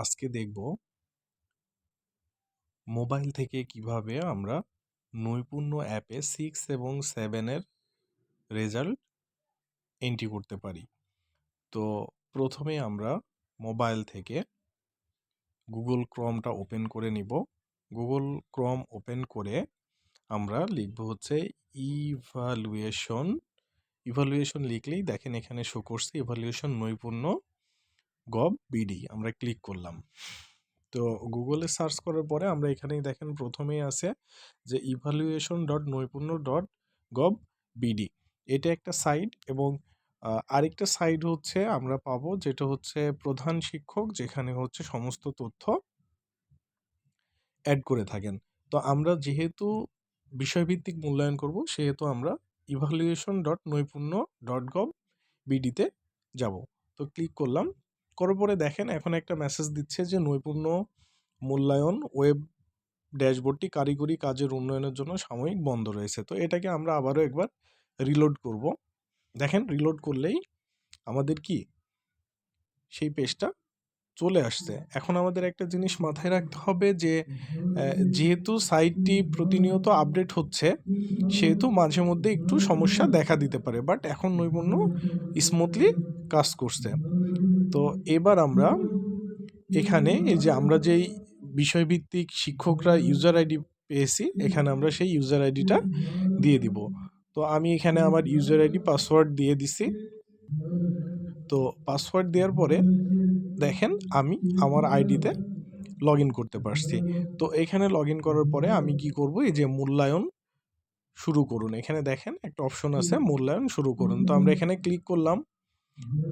আজকে দেখব মোবাইল থেকে কিভাবে আমরা নৈপুণ্য অ্যাপে 6 এবং 7 এর রেজাল্ট এন্ট্রি করতে পারি। তো প্রথমে আমরা মোবাইল থেকে গুগল ক্রমটা ওপেন করে নিব। গুগল ক্রম ওপেন করে আমরা লিখব হচ্ছে ইভালুয়েশন লিখলেই দেখেন এখানে শো করছে ইভালুয়েশন নৈপুণ্য গভ বিডি। আমরা ক্লিক করলাম। তো গুগলে সার্চ করার পরে আমরা এখানেই দেখেন প্রথমেই আছে যে evaluation.নৈপুণ্য.gov বিডি। এটা একটা সাইট এবং আরেকটা সাইট হচ্ছে আমরা পাবো যেটা হচ্ছে প্রধান শিক্ষক, যেখানে হচ্ছে সমস্ত তথ্য অ্যাড করে থাকেন। তো আমরা যেহেতু বিষয়ভিত্তিক মূল্যায়ন করব সেহেতু আমরা evaluation.নৈপুণ্য.gov বিডিতে যাব। তো ক্লিক করলাম, করার পরে দেখেন এখন একটা মেসেজ দিচ্ছে যে নৈপুণ্য মূল্যায়ন ওয়েব ড্যাশবোর্ডটি কারিগরি কাজের উন্নয়নের জন্য সাময়িক বন্ধ রয়েছে। তো এটাকে আমরা আবারও একবার রিলোড করব। দেখেন রিলোড করলেই আমাদের কি সেই পেজটা চলে আসছে। এখন আমাদের একটা জিনিস মাথায় রাখতে হবে যে যেহেতু সাইটটি প্রতিনিয়ত আপডেট হচ্ছে সেহেতু মাঝে মধ্যে একটু সমস্যা দেখা দিতে পারে, বাট এখন নৈপুণ্য স্মুথলি কাজ করছে। তো এবার আমরা এখানে এই যে আমরা যেই বিষয়ভিত্তিক শিক্ষকরা ইউজার আইডি পেয়েছি, এখানে আমরা সেই ইউজার আইডিটা দিয়ে দিব। তো আমি এখানে আমার ইউজার আইডি পাসওয়ার্ড দিয়ে দিছি। তো পাসওয়ার্ড দেওয়ার পরে দেখেন আমি আমার আইডিতে লগ ইন করতে পারছি। তো এখানে লগ ইন করার পরে আমি কি করব, এই যে মূল্যায়ন শুরু করুন, এখানে দেখেন একটা অপশন আছে মূল্যায়ন শুরু করুন। তো আমরা এখানে ক্লিক করলাম,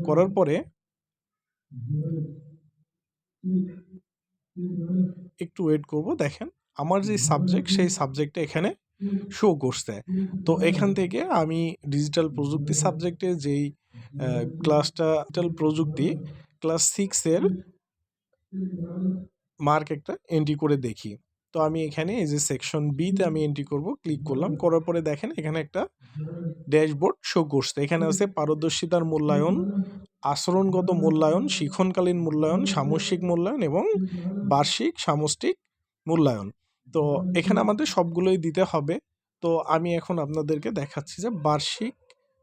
করার পরে একটু ওয়েট করব। দেখেন আমার যে সাবজেক্ট সেই সাবজেক্টটা এখানে শো করছে। তো এখান থেকে আমি ডিজিটাল প্রযুক্তি সাবজেক্টে যেই ক্লাসটা ডিজিটাল প্রযুক্তি ক্লাস 6 এর মার্ক একটা এন্ট্রি করে দেখি। তো আমি এখানে এই যে সেকশন বিতে আমি এন্ট্রি করব, ক্লিক করলাম, করার পরে দেখেন এখানে একটা ড্যাশবোর্ড শো করছে। এখানে আছে পারদর্শিতার মূল্যায়ন, আচরণগত মূল্যায়ন, শিক্ষণকালীন মূল্যায়ন, সামষ্টিক মূল্যায়ন এবং বার্ষিক সামষ্টিক মূল্যায়ন। তো এখানে আমাদের সবগুলোই দিতে হবে। তো আমি এখন আপনাদেরকে দেখাচ্ছি যে বার্ষিক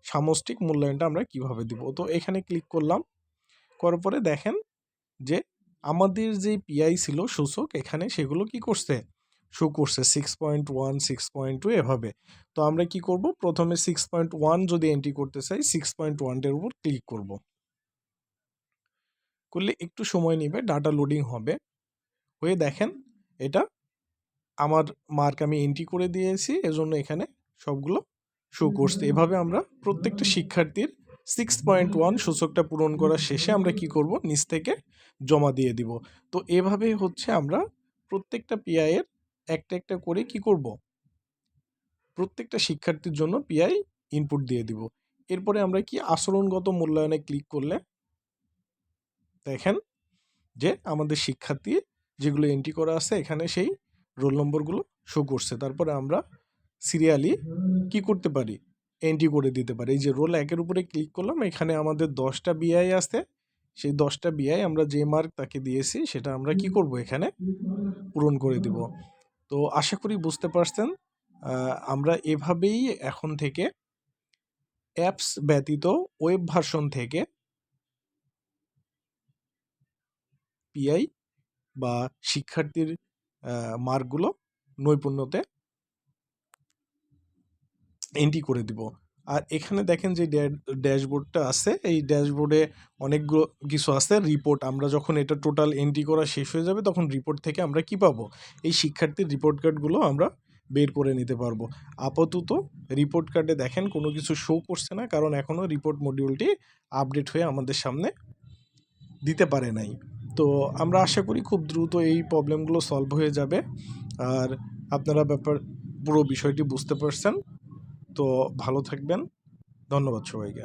সামষ্টিক মূল্যায়নটা আমরা কিভাবে দিব। তো এখানে ক্লিক করলাম, করার পরে দেখেন যে আমাদের যে পিআই ছিল সূচক এখানে সেগুলো কি করছে, শো করছে 6.1, 6.2 এভাবে। তো আমরা কি করব, প্রথমে 6.1 যদি এন্ট্রি করতে চাই 6.1 এর উপর ক্লিক করব। করলে একটু সময় নেবে, ডাটা লোডিং হবে। হয়ে দেখেন এটা আমার মার্ক আমি এন্ট্রি করে দিয়েছি, এজন্য এখানে সবগুলো শো করছে। এভাবে আমরা প্রত্যেকটা শিক্ষার্থীর 6.1 সূচকটা পূরণ করার শেষে আমরা কি করব, নিচ থেকে জমা দিয়ে দিব। তো এভাবে হচ্ছে আমরা প্রত্যেকটা পিআই এর একটা একটা করে কি করব, প্রত্যেকটা শিক্ষার্থীর জন্য পিআই ইনপুট দিয়ে দিব। এরপরে আমরা কি আচরণগত মূল্যায়নে ক্লিক করলে দেখেন যে আমাদের শিক্ষার্থী যেগুলো এন্ট্রি করা আছে এখানে সেই রোল নম্বরগুলো শো করছে। তারপরে আমরা সিরিয়ালি কি করতে পারি, এন্ট্রি করে দিতে পারি। এই যে রোল 1-এর উপরে ক্লিক করলাম, এখানে আমাদের 10টা বিআই আছে। সেই 10টা বিআই আমরা যে মার্ক তাকে দিয়েছি সেটা আমরা কি করব, এখানে পূরণ করে দিব। তো আশা করি বুঝতে পারছেন। আমরা এভাবেই এখন থেকে অ্যাপস ব্যতীত ওয়েব ভার্সন থেকে পিআই বা শিক্ষার্থীর মার্কগুলো নৈপুণ্যতে এন্ট্রি করে দিব। আর এখানে দেখেন যে ড্যাশবোর্ডটা আছে, এই ড্যাশবোর্ডে অনেকগুলো কিছু আছে রিপোর্ট। আমরা যখন এটা টোটাল এন্ট্রি করা শেষ হয়ে যাবে তখন রিপোর্ট থেকে আমরা কি পাবো, এই শিক্ষার্থীর রিপোর্ট কার্ডগুলো আমরা বের করে নিতে পারবো। আপাতত রিপোর্ট কার্ডে দেখেন কোনো কিছু শো করছে না, কারণ এখনও রিপোর্ট মডিউলটি আপডেট হয়ে আমাদের সামনে দিতে পারে নাই। তো আমরা আশা করি খুব দ্রুত এই প্রবলেমগুলো সলভ হয়ে যাবে। আর আপনারা পুরো বিষয়টি বুঝতে পারছেন। তো ভালো থাকবেন, ধন্যবাদ সবাইকে।